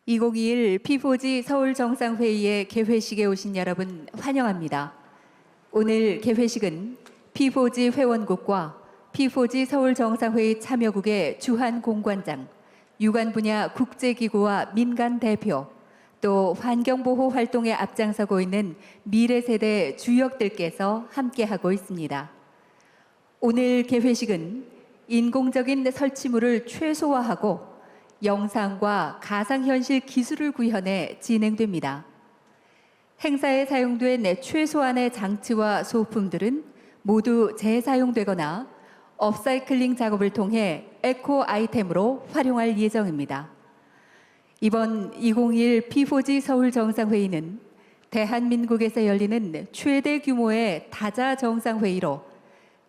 2021 P4G 서울정상회의의 개회식에 오신 여러분 환영합니다. 오늘 개회식은 P4G 회원국과 P4G 서울정상회의 참여국의 주한 공관장, 유관 분야 국제기구와 민간 대표, 또 환경보호 활동에 앞장서고 있는 미래세대 주역들께서 함께하고 있습니다. 오늘 개회식은 인공적인 설치물을 최소화하고 영상과 가상현실 기술을 구현해 진행됩니다. 행사에 사용된 최소한의 장치와 소품들은 모두 재사용되거나 업사이클링 작업을 통해 에코 아이템으로 활용할 예정입니다. 이번 2021 P4G 서울정상회의는 대한민국에서 열리는 최대 규모의 다자 정상회의로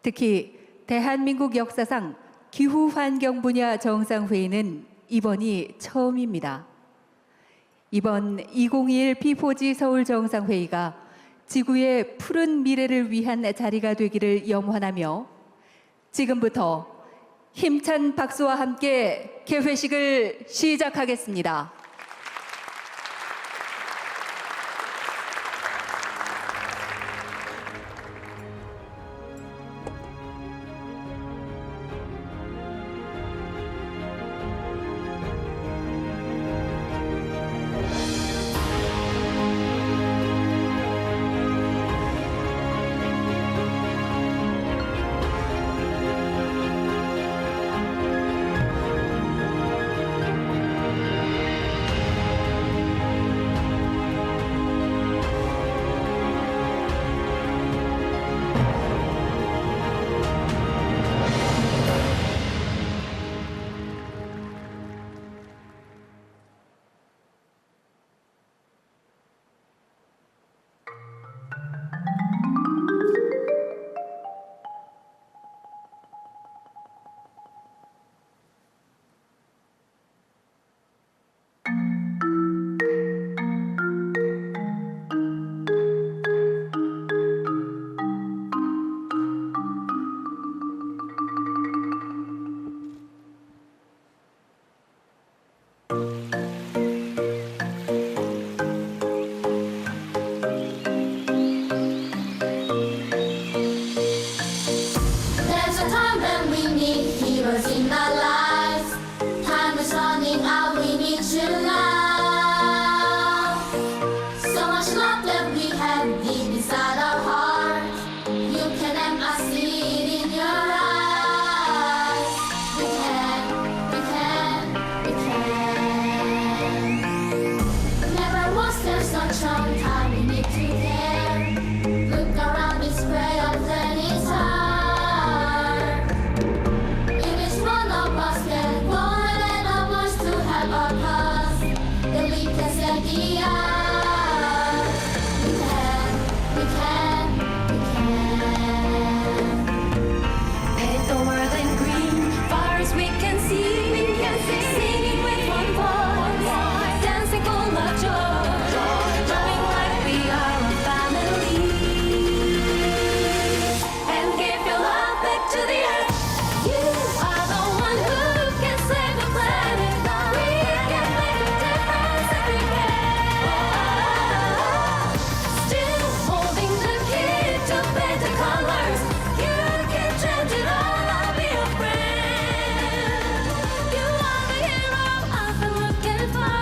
특히 대한민국 역사상 기후환경 분야 정상회의는 이번이 처음입니다. 이번 2021 P4G 서울정상회의가 지구의 푸른 미래를 위한 자리가 되기를 염원하며 지금부터 힘찬 박수와 함께 개회식을 시작하겠습니다. There's a time when we need heroes in our lives. Time is running out, we need you now. So much love that we have deep inside our hearts. You can and I see it in your eyes. We can, we can, we can. Never was there such a time we need to care. Look around, it's where our planet's heart. If it's one of us, then go ahead and a voice to help our cause. Then we can set the art. We can, we can, we can. Paint the world in green, far as we can see. Singing with one voice, dancing full of joy, loving like we are a family. And give your love back to the earth. You are the one who can save the planet. We can make a difference everywhere. Still holding the key to paint the colors. You can change it all, I'll be your friend. You are the hero I've been looking for.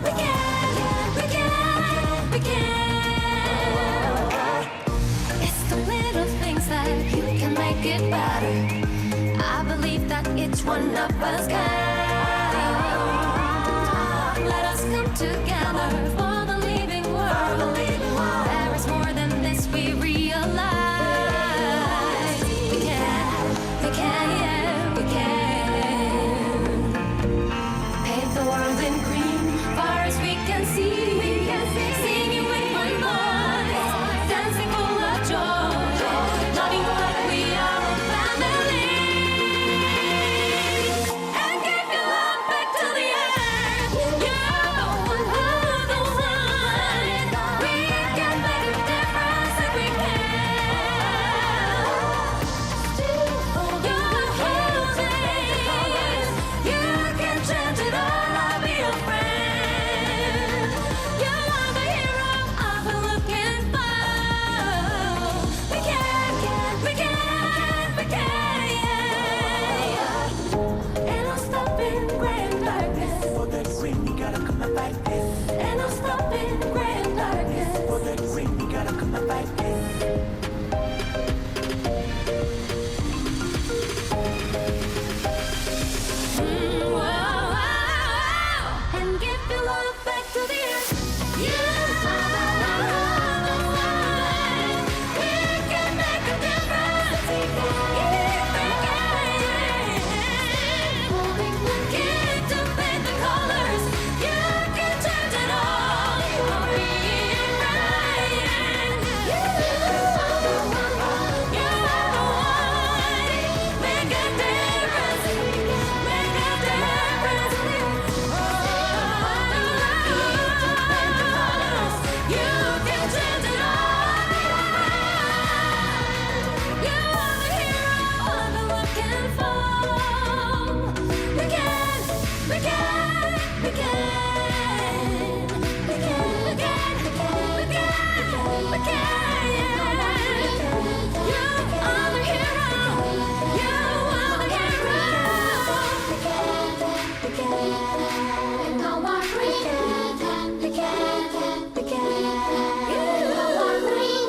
We can, we can, we can. It's the little things that you can make it better. I believe that each one of us can. Let us come together for the living world. There is more than this we realize. We can, yeah, we can. Paint the world in green, far as we can see. Singing with one voice, dancing full of joy, loving like we are a family. And give your love back to the earth. You're the one who fight this. Ain't no stopping gray and darkness. For the dream, we gotta come and fight this. And give your love back to the earth. You are the one. We can make a difference. Keep to paint the colors. You can change it all. Rewrite. You are the one. You are the one. Make a difference. Make a difference. You can change it all. You are the hero of the looking for. We can, we can, we can, we can, we can, we can, we can, yeah. You are the hero. You are the hero. And no more green. No more green.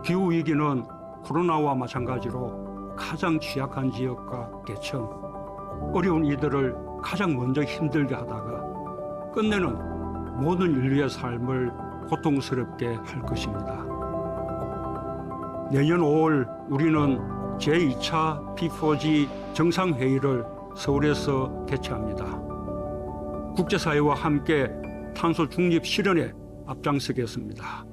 기후위기는 코로나와 마찬가지로 가장 취약한 지역과 계층, 어려운 이들을 가장 먼저 힘들게 하다가 끝내는 모든 인류의 삶을 고통스럽게 할 것입니다. 내년 5월 우리는 제2차 P4G 정상회의를 서울에서 개최합니다. 국제사회와 함께 탄소 중립 실현에 앞장서겠습니다.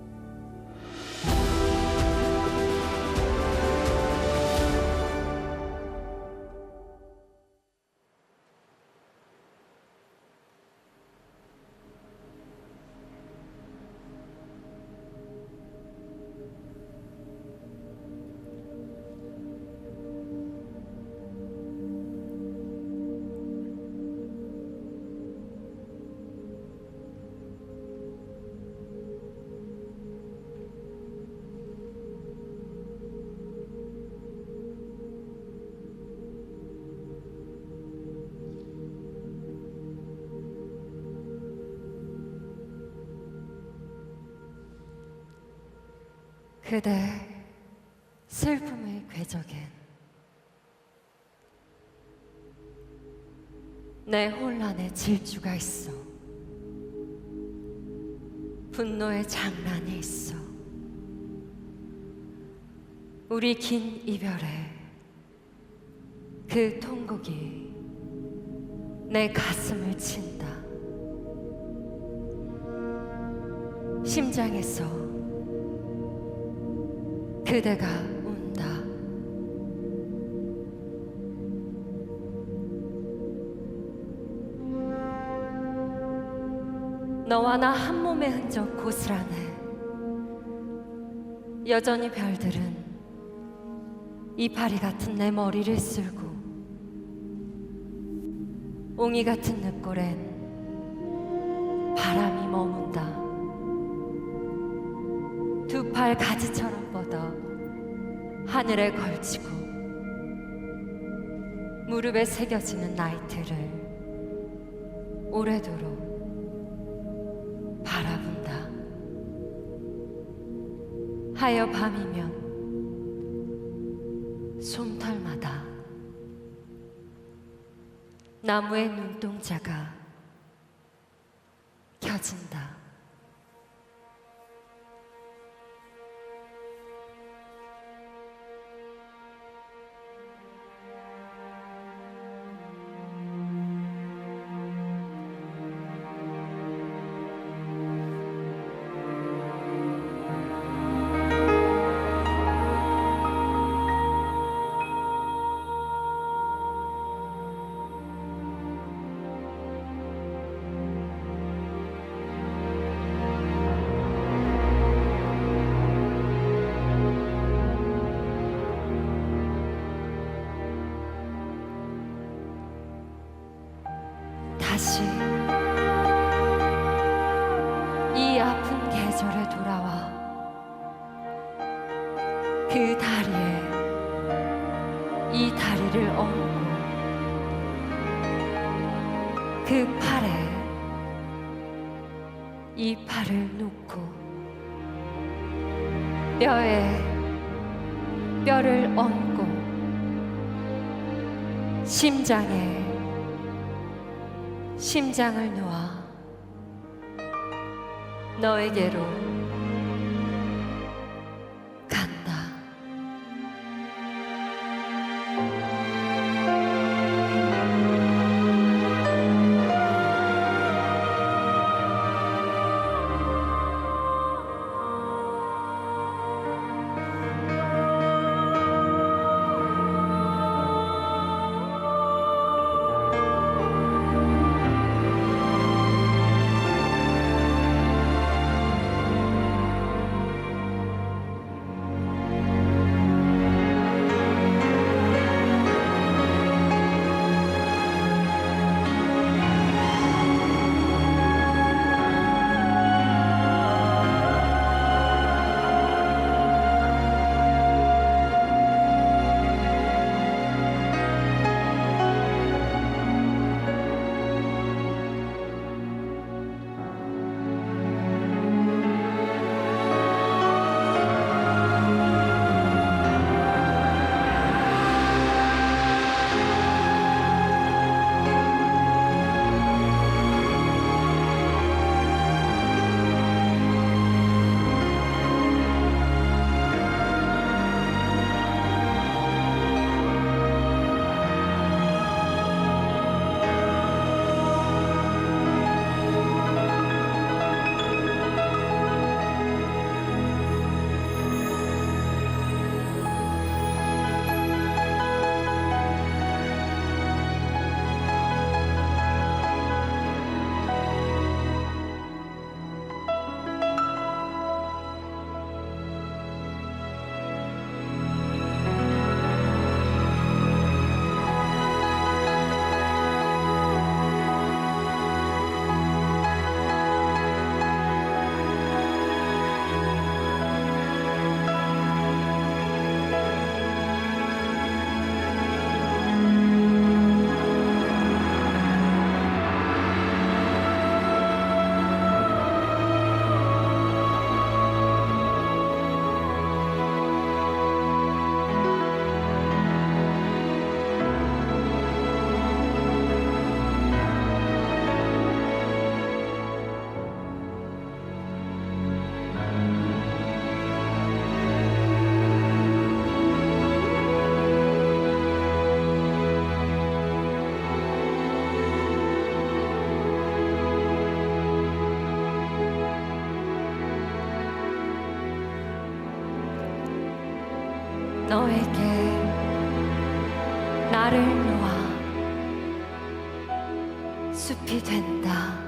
그대 슬픔의 궤적엔 내 혼란의 질주가 있어. 분노의 장난이 있어. 우리 긴 이별에 그 통곡이 내 가슴을 친다. 심장에서 그대가 운다. 너와 나 한 몸의 흔적 고스란해. 여전히 별들은 이파리 같은 내 머리를 쓸고 옹이 같은 늪골엔 바람이 머문다. 두 팔 가지처럼 뻗어 하늘에 걸치고 무릎에 새겨지는 나이트를 오래도록 바라본다. 하여 밤이면 솜털마다 나무의 눈동자가 켜진다. 다시 이 아픈 계절에 돌아와 그 다리에 이 다리를 얹고 그 팔에 이 팔을 놓고 뼈에 뼈를 얹고 심장에 심장을 놓아 너에게로 간다. 너에게 나를 놓아 숲이 된다.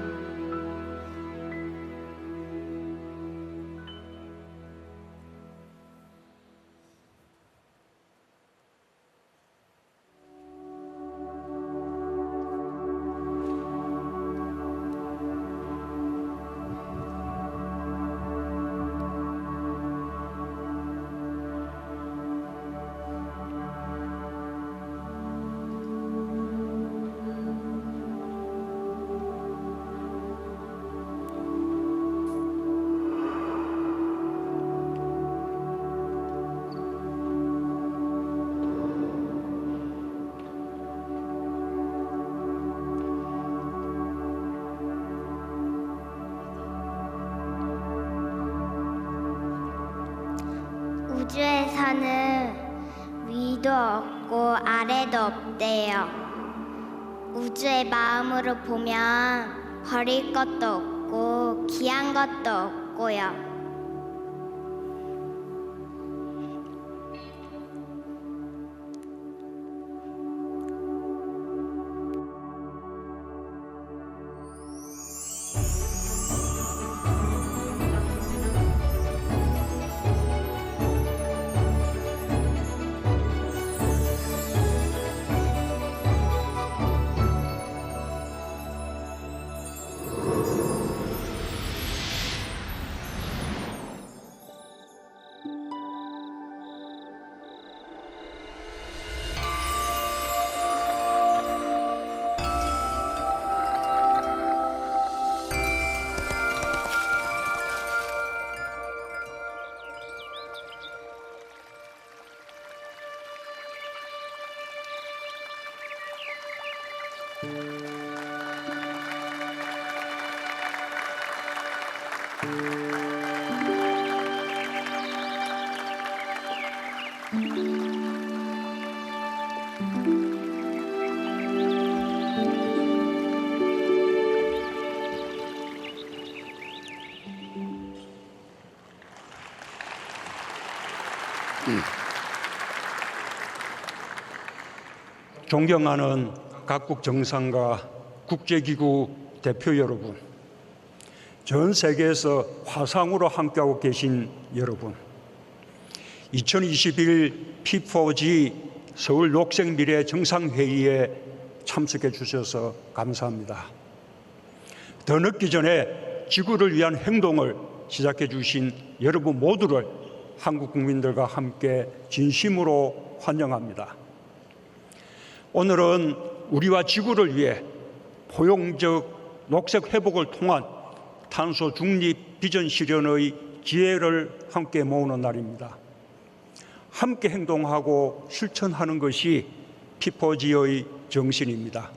우주에서는 위도 없고 아래도 없대요. 우주의 마음으로 보면 버릴 것도 없고 귀한 것도 없고요. 존경하는 각국 정상과 국제기구 대표 여러분, 전 세계에서 화상으로 함께하고 계신 여러분, 2021 P4G 서울 녹색미래 정상회의에 참석해 주셔서 감사합니다. 더 늦기 전에 지구를 위한 행동을 시작해 주신 여러분 모두를 한국 국민들과 함께 진심으로 환영합니다. 오늘은 우리와 지구를 위해 포용적 녹색 회복을 통한 탄소 중립 비전 실현의 기회를 함께 모으는 날입니다. 함께 행동하고 실천하는 것이 P4G의 정신입니다.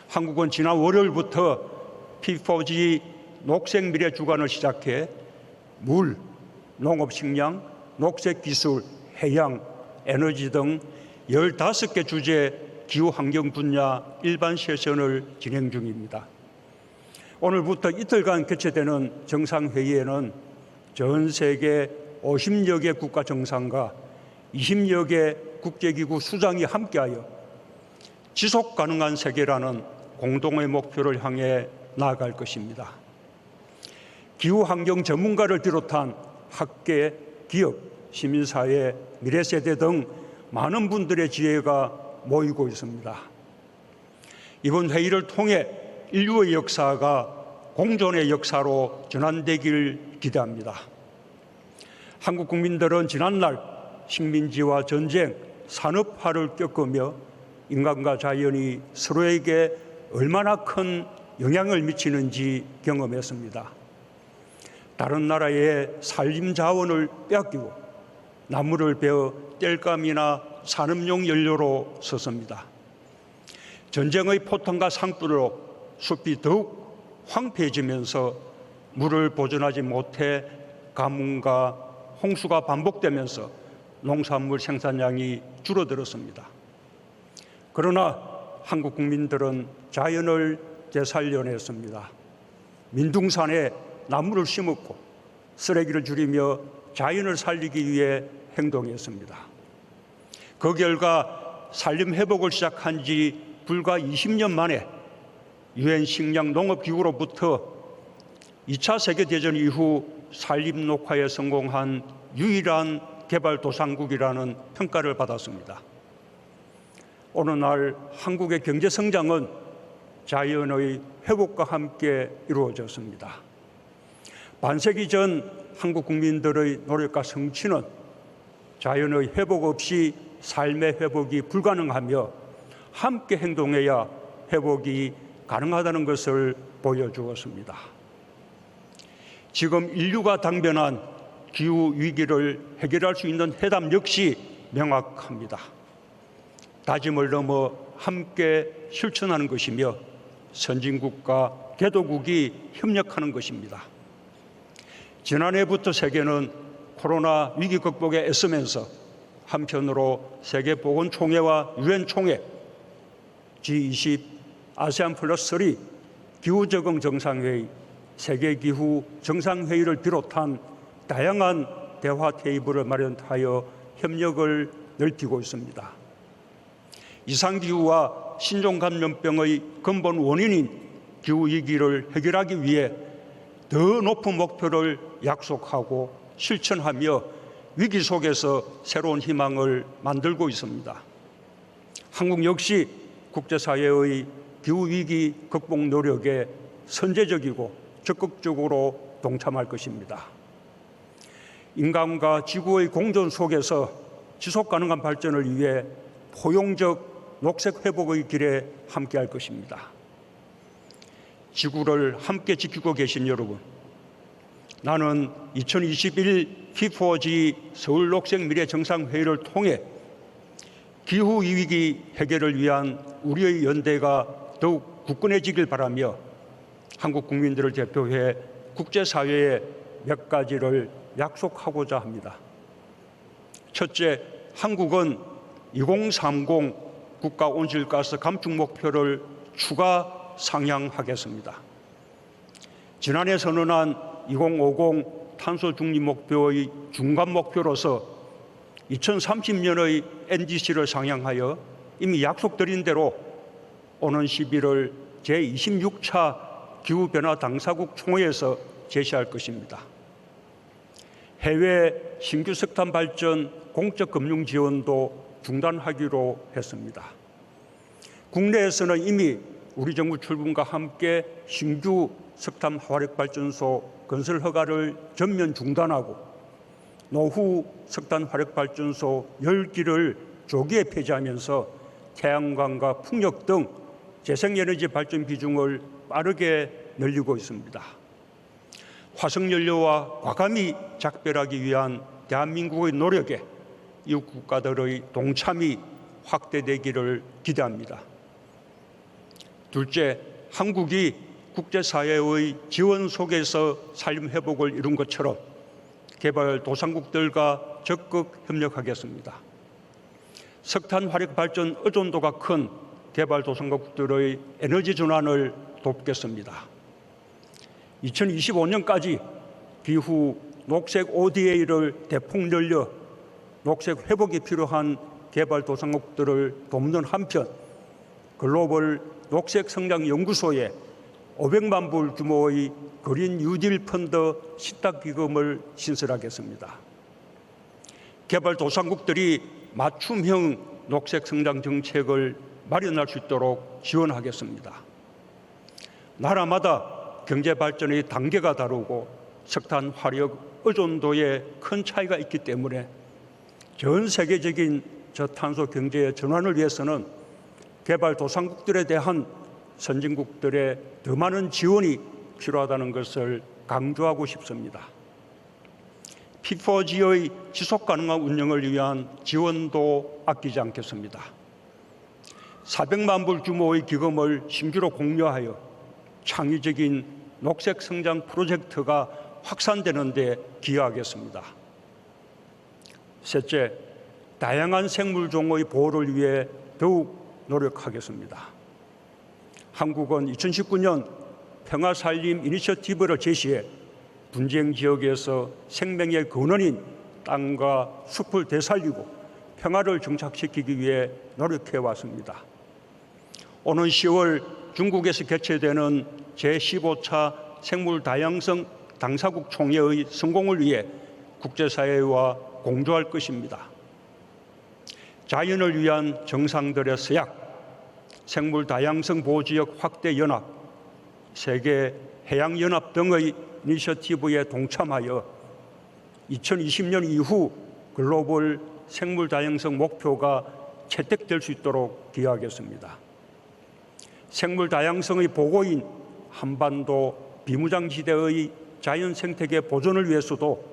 한국은 지난 월요일부터 P4G 녹색 미래 주간을 시작해 물, 농업식량, 녹색기술, 해양, 에너지 등 15개 주제 기후환경 분야 일반 세션을 진행 중입니다. 오늘부터 이틀간 개최되는 정상회의에는 전 세계 50여 개 국가 정상과 20여 개 국제기구 수장이 함께하여 지속가능한 세계라는 공동의 목표를 향해 나아갈 것입니다. 기후환경 전문가를 비롯한 학계, 기업, 시민사회, 미래세대 등 많은 분들의 지혜가 모이고 있습니다. 이번 회의를 통해 인류의 역사가 공존의 역사로 전환되길 기대합니다. 한국 국민들은 지난날 식민지와 전쟁, 산업화를 겪으며 인간과 자연이 서로에게 얼마나 큰 영향을 미치는지 경험했습니다. 다른 나라의 산림 자원을 빼앗기고 나무를 베어 땔감이나 산업용 연료로 썼습니다. 전쟁의 포통과 상투로 숲이 더욱 황폐해지면서 물을 보존하지 못해 가뭄과 홍수가 반복되면서 농산물 생산량이 줄어들었습니다. 그러나 한국 국민들은 자연을 되살려냈습니다. 민둥산에 나무를 심었고 쓰레기를 줄이며 자연을 살리기 위해 행동했습니다. 그 결과 산림 회복을 시작한 지 불과 20년 만에 유엔 식량 농업기구로부터 2차 세계대전 이후 산림 녹화에 성공한 유일한 개발도상국이라는 평가를 받았습니다. 오늘날 한국의 경제 성장은 자연의 회복과 함께 이루어졌습니다. 반세기 전 한국 국민들의 노력과 성취는 자연의 회복 없이 삶의 회복이 불가능하며 함께 행동해야 회복이 가능하다는 것을 보여주었습니다. 지금 인류가 당면한 기후 위기를 해결할 수 있는 해답 역시 명확합니다. 다짐을 넘어 함께 실천하는 것이며 선진국과 개도국이 협력하는 것입니다. 지난해부터 세계는 코로나 위기 극복에 애쓰면서 한편으로 세계보건총회와 유엔총회, G20, 아세안 플러스 3, 기후적응 정상회의, 세계기후 정상회의를 비롯한 다양한 대화 테이블을 마련하여 협력을 넓히고 있습니다. 이상기후와 신종감염병의 근본 원인인 기후위기를 해결하기 위해 더 높은 목표를 약속하고 실천하며 위기 속에서 새로운 희망을 만들고 있습니다. 한국 역시 국제사회의 기후위기 극복 노력에 선제적이고 적극적으로 동참할 것입니다. 인간과 지구의 공존 속에서 지속가능한 발전을 위해 포용적 녹색 회복의 길에 함께할 것입니다. 지구를 함께 지키고 계신 여러분, 나는 2021 P4G 서울 녹색 미래 정상회의를 통해 기후 위기 해결을 위한 우리의 연대가 더욱 굳건해지길 바라며 한국 국민들을 대표해 국제사회에 몇 가지를 약속하고자 합니다. 첫째, 한국은 2030 국가 온실가스 감축 목표를 추가 상향하겠습니다. 지난해 선언한 2050 탄소 중립 목표의 중간 목표로서 2030년의 NDC를 상향하여 이미 약속드린 대로 오는 11월 제26차 기후변화 당사국 총회에서 제시할 것입니다. 해외 신규 석탄 발전 공적 금융 지원도 중단하기로 했습니다. 국내에서는 이미 우리 정부 출범과 함께 신규 석탄 화력 발전소 건설 허가를 전면 중단하고 노후 석탄 화력 발전소 10기를 조기에 폐지하면서 태양광과 풍력 등 재생에너지 발전 비중을 빠르게 늘리고 있습니다. 화석연료와 과감히 작별하기 위한 대한민국의 노력에 이웃 국가들의 동참이 확대되기를 기대합니다. 둘째, 한국이 국제사회의 지원 속에서 산림 회복을 이룬 것처럼 개발도상국들과 적극 협력하겠습니다. 석탄 화력 발전 의존도가 큰 개발도상국들의 에너지 전환을 돕겠습니다. 2025년까지 기후 녹색 ODA를 대폭 늘려 녹색 회복이 필요한 개발도상국들을 돕는 한편 글로벌 녹색 성장 연구소에 500만 불 규모의 그린 뉴딜 펀드 신탁 기금을 신설하겠습니다. 개발도상국들이 맞춤형 녹색 성장 정책을 마련할 수 있도록 지원하겠습니다. 나라마다 경제 발전의 단계가 다르고 석탄 화력 의존도에 큰 차이가 있기 때문에 전 세계적인 저탄소 경제의 전환을 위해서는 개발도상국들에 대한 선진국들의 더 많은 지원이 필요하다는 것을 강조하고 싶습니다. P4G의 지속가능한 운영을 위한 지원도 아끼지 않겠습니다. 400만 불 규모의 기금을 신규로 공유하여 창의적인 녹색 성장 프로젝트가 확산되는 데 기여하겠습니다. 셋째, 다양한 생물종의 보호를 위해 더욱 노력하겠습니다. 한국은 2019년 평화살림 이니셔티브를 제시해 분쟁 지역에서 생명의 근원인 땅과 숲을 되살리고 평화를 정착시키기 위해 노력해 왔습니다. 오는 10월 중국에서 개최되는 제15차 생물다양성 당사국 총회의 성공을 위해 국제사회와 공조할 것입니다. 자연을 위한 정상들의 서약, 생물다양성 보호지역 확대 연합, 세계 해양연합 등의 이니셔티브에 동참하여 2020년 이후 글로벌 생물다양성 목표가 채택될 수 있도록 기여하겠습니다. 생물다양성의 보고인 한반도 비무장지대의 자연생태계 보존을 위해서도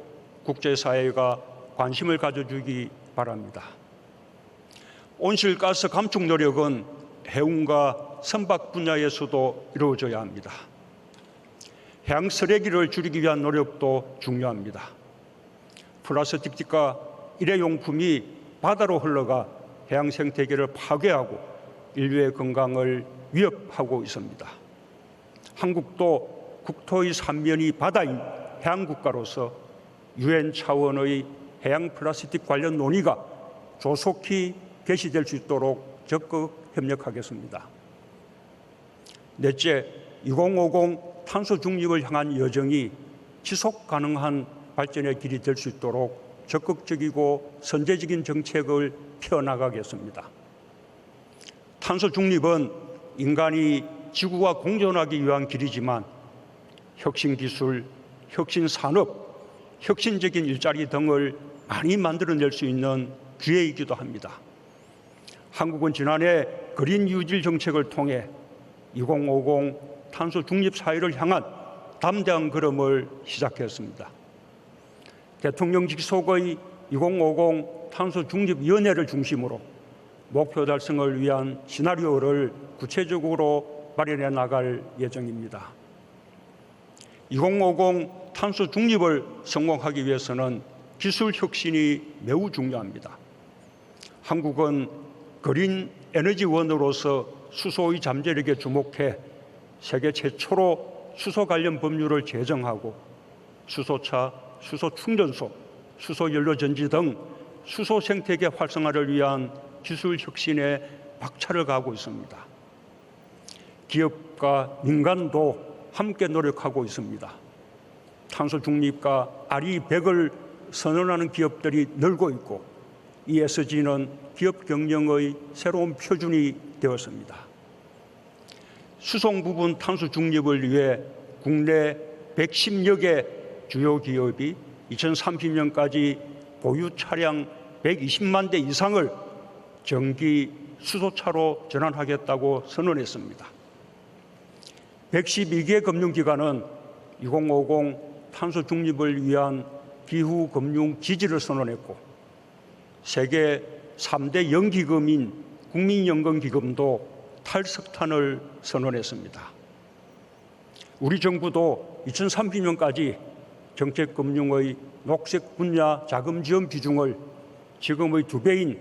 국제사회가 관심을 가져주기 바랍니다. 온실가스 감축 노력은 해운과 선박 분야에서도 이루어져야 합니다. 해양 쓰레기를 줄이기 위한 노력도 중요합니다. 플라스틱과 일회용품이 바다로 흘러가 해양 생태계를 파괴하고 인류의 건강을 위협하고 있습니다. 한국도 국토의 3면이 바다인 해양국가로서 UN 차원의 해양 플라스틱 관련 논의가 조속히 개시될 수 있도록 적극 협력하겠습니다. 넷째, 2050 탄소 중립을 향한 여정이 지속 가능한 발전의 길이 될 수 있도록 적극적이고 선제적인 정책을 펴나가겠습니다. 탄소 중립은 인간이 지구와 공존하기 위한 길이지만 혁신 기술, 혁신 산업, 혁신적인 일자리 등을 많이 만들어낼 수 있는 기회이기도 합니다. 한국은 지난해 그린 뉴딜 정책을 통해 2050 탄소 중립 사회를 향한 담대한 걸음을 시작했습니다. 대통령직 속의 2050 탄소 중립 위원회를 중심으로 목표 달성을 위한 시나리오를 구체적으로 마련해 나갈 예정입니다. 2050 탄소 중립을 성공하기 위해서는 기술 혁신이 매우 중요합니다. 한국은 그린 에너지원으로서 수소의 잠재력에 주목해 세계 최초로 수소 관련 법률을 제정하고 수소차, 수소 충전소, 수소 연료 전지 등 수소 생태계 활성화를 위한 기술 혁신에 박차를 가하고 있습니다. 기업과 민간도 함께 노력하고 있습니다. 탄소 중립과 RE100을 선언하는 기업들이 늘고 있고 ESG는 기업 경영의 새로운 표준이 되었습니다. 수송 부분 탄소 중립을 위해 국내 110여 개 주요 기업이 2030년까지 보유 차량 120만 대 이상을 전기 수소차로 전환하겠다고 선언했습니다. 112개 금융기관은 2050 탄소 중립을 위한 기후 금융 지지를 선언했고 세계 3대 연기금인 국민연금기금도 탈석탄을 선언했습니다. 우리 정부도 2030년까지 정책금융의 녹색 분야 자금 지원 비중을 지금의 2배인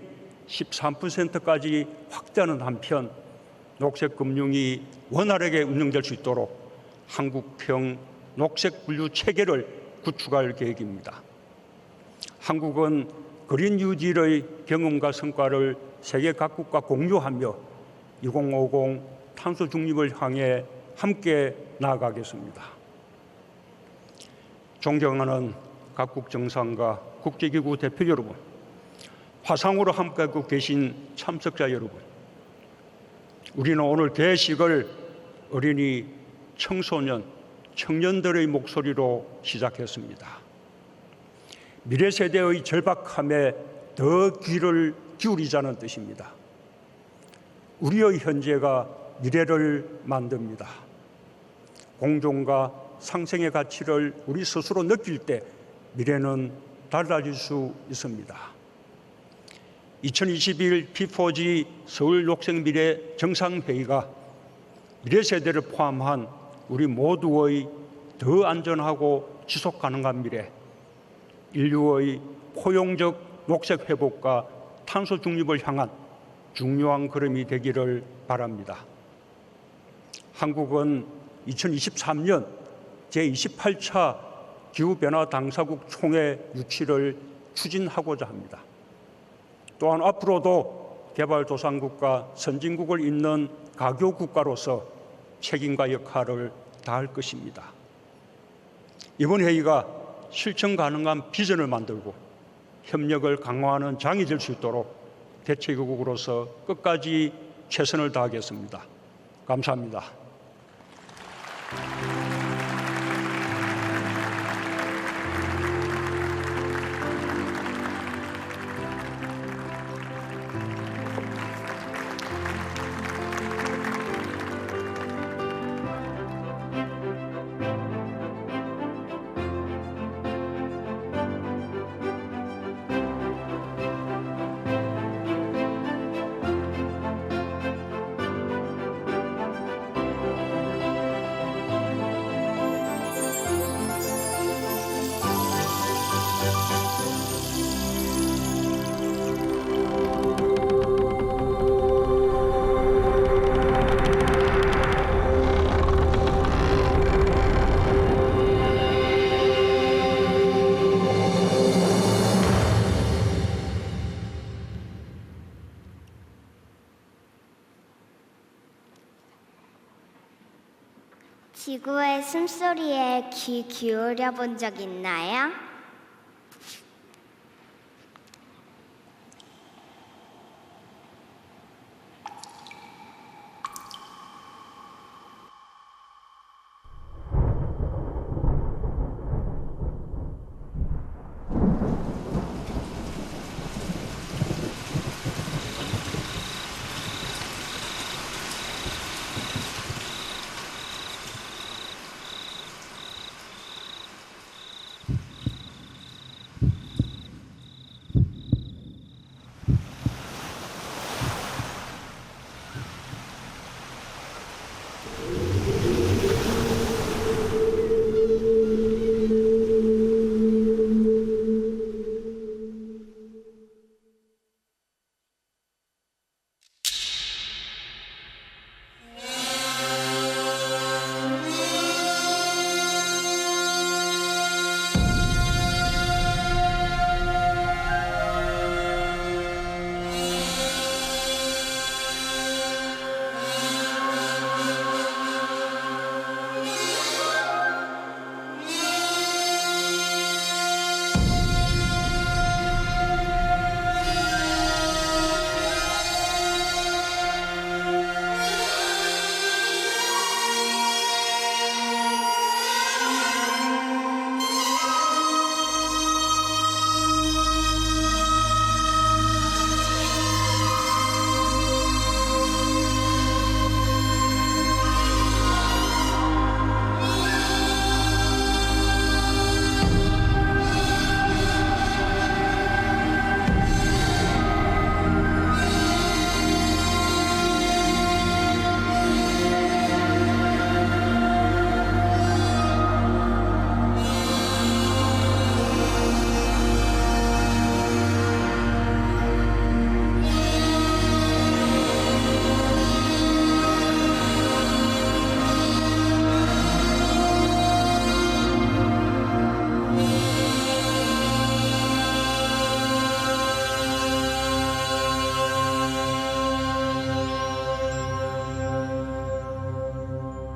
13%까지 확대하는 한편 녹색 금융이 원활하게 운영될 수 있도록 한국형 녹색 분류 체계를 구축할 계획입니다. 한국은 그린 뉴딜의 경험과 성과를 세계 각국과 공유하며 2050 탄소 중립을 향해 함께 나아가겠습니다. 존경하는 각국 정상과 국제기구 대표 여러분, 화상으로 함께하고 계신 참석자 여러분, 우리는 오늘 개식을 어린이, 청소년, 청년들의 목소리로 시작했습니다. 미래 세대의 절박함에 더 귀를 기울이자는 뜻입니다. 우리의 현재가 미래를 만듭니다. 공존과 상생의 가치를 우리 스스로 느낄 때 미래는 달라질 수 있습니다. 2021 P4G 서울 녹색미래 정상회의가 미래 세대를 포함한 우리 모두의 더 안전하고 지속 가능한 미래, 인류의 포용적 녹색 회복과 탄소 중립을 향한 중요한 걸음이 되기를 바랍니다. 한국은 2023년 제28차 기후변화 당사국 총회 유치를 추진하고자 합니다. 또한 앞으로도 개발도상국과 선진국을 잇는 가교 국가로서 책임과 역할을 다할 것입니다. 이번 회의가 실천 가능한 비전을 만들고 협력을 강화하는 장이 될 수 있도록 대책국으로서 끝까지 최선을 다하겠습니다. 감사합니다. 지구의 숨소리에 귀 기울여 본 적 있나요?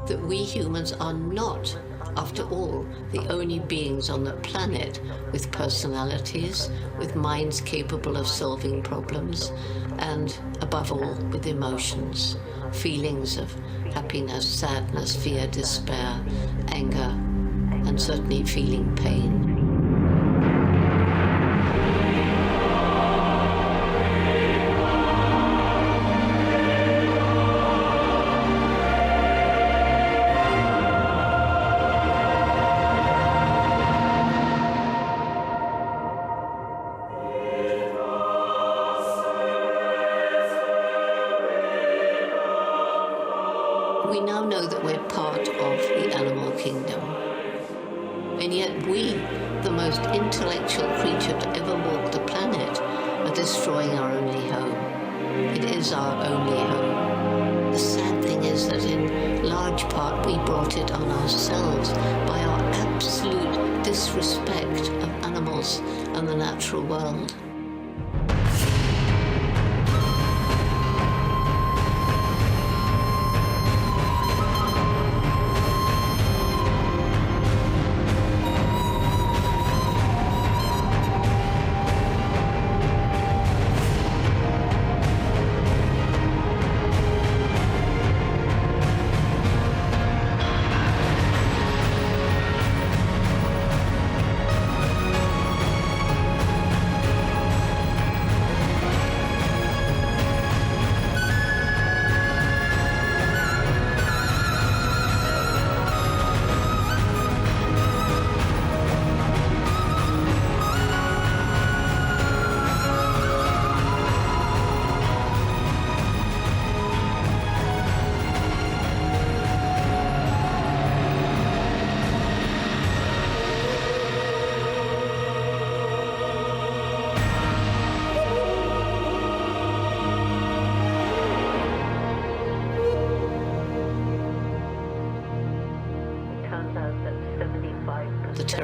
that we humans are not, after all, the only beings on the planet with personalities, with minds capable of solving problems, and above all, with emotions, feelings of happiness, sadness, fear, despair, anger, and certainly feeling pain. We now know that we're part of the animal kingdom. And yet we, the most intellectual creature to ever walk the planet, are destroying our only home. It is our only home. The sad thing is that in large part we brought it on ourselves by our absolute disrespect of animals and the natural world.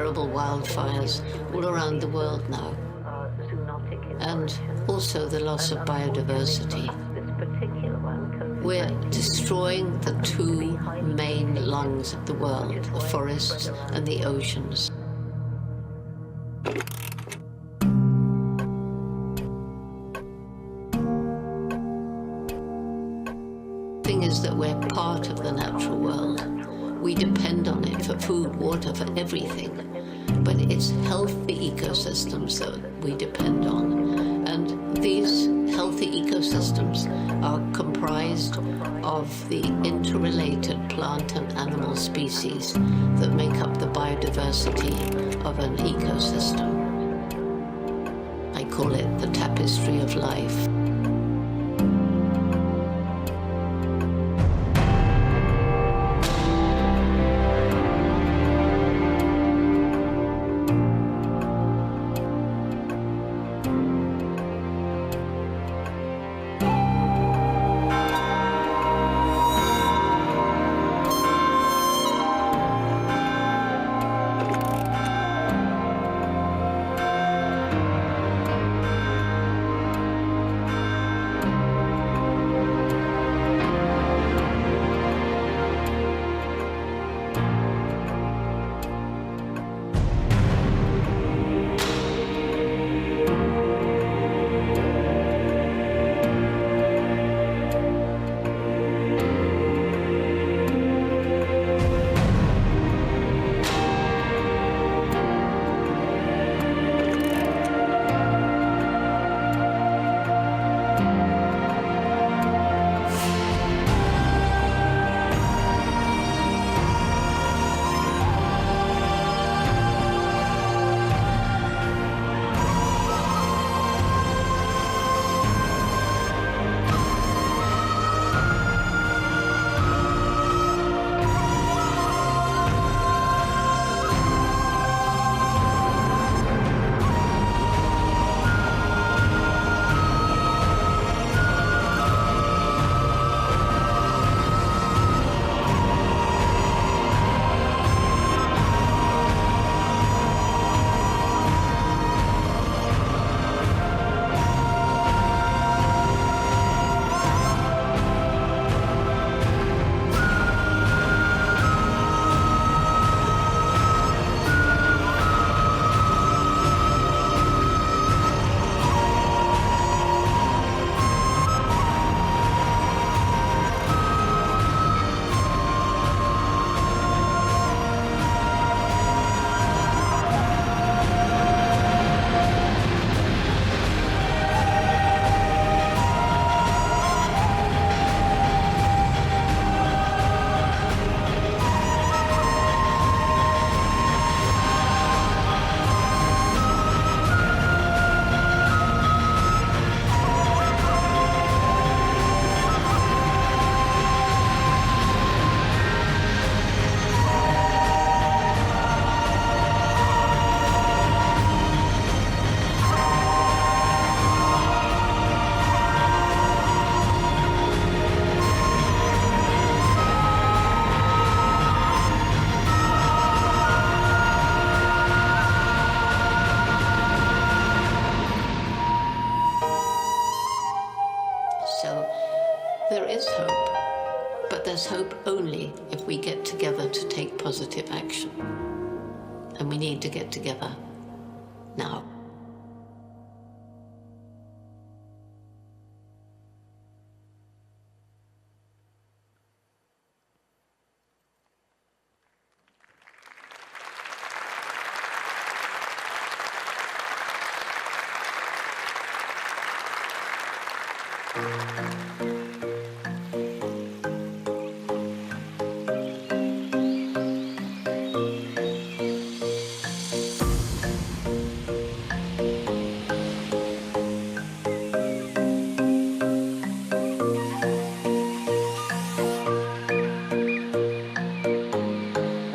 terrible wildfires all around the world now, and also the loss of biodiversity. We're destroying the two main lungs of the world, the forests and the oceans. The thing is that we're part of the natural world. We depend on it for food, water, for everything. But it's healthy ecosystems that we depend on. And these healthy ecosystems are comprised of the interrelated plant and animal species that make up the biodiversity of an ecosystem. I call it the tapestry of life. There's hope only if we get together to take positive action. And we need to get together now.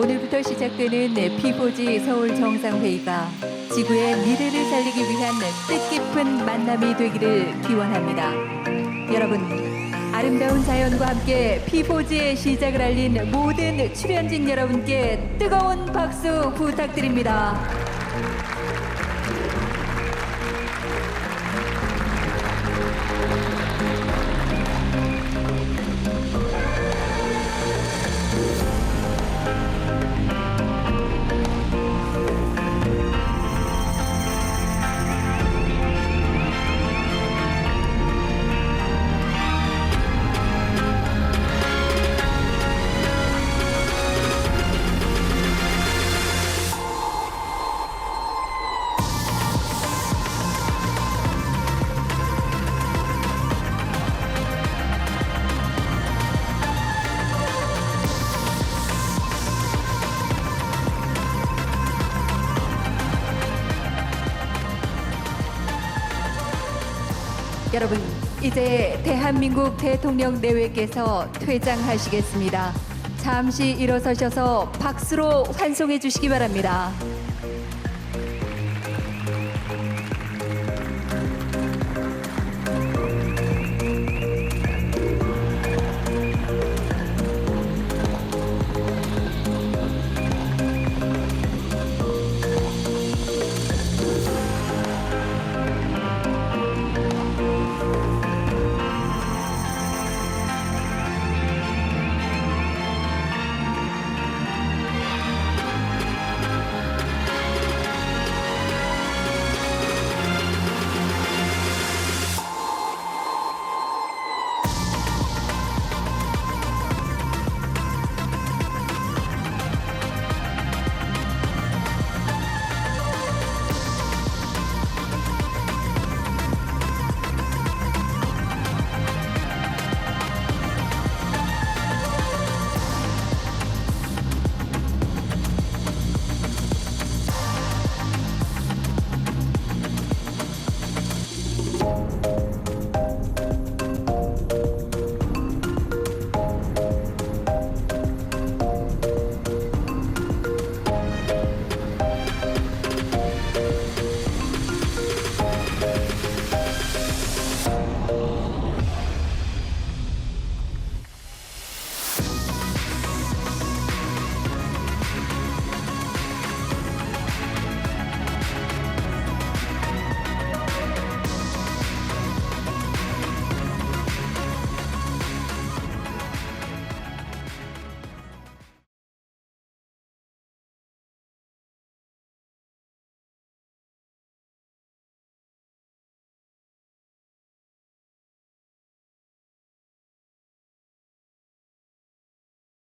오늘부터 시작되는 P4G 서울 정상회의가 지구의 미래를 살리기 위한 뜻깊은 만남이 되기를 기원합니다. 여러분, 아름다운 자연과 함께 P4G의 시작을 알린 모든 출연진 여러분께 뜨거운 박수 부탁드립니다. 여러분, 이제 대한민국 대통령 내외께서 퇴장하시겠습니다. 잠시 일어서셔서 박수로 환송해 주시기 바랍니다.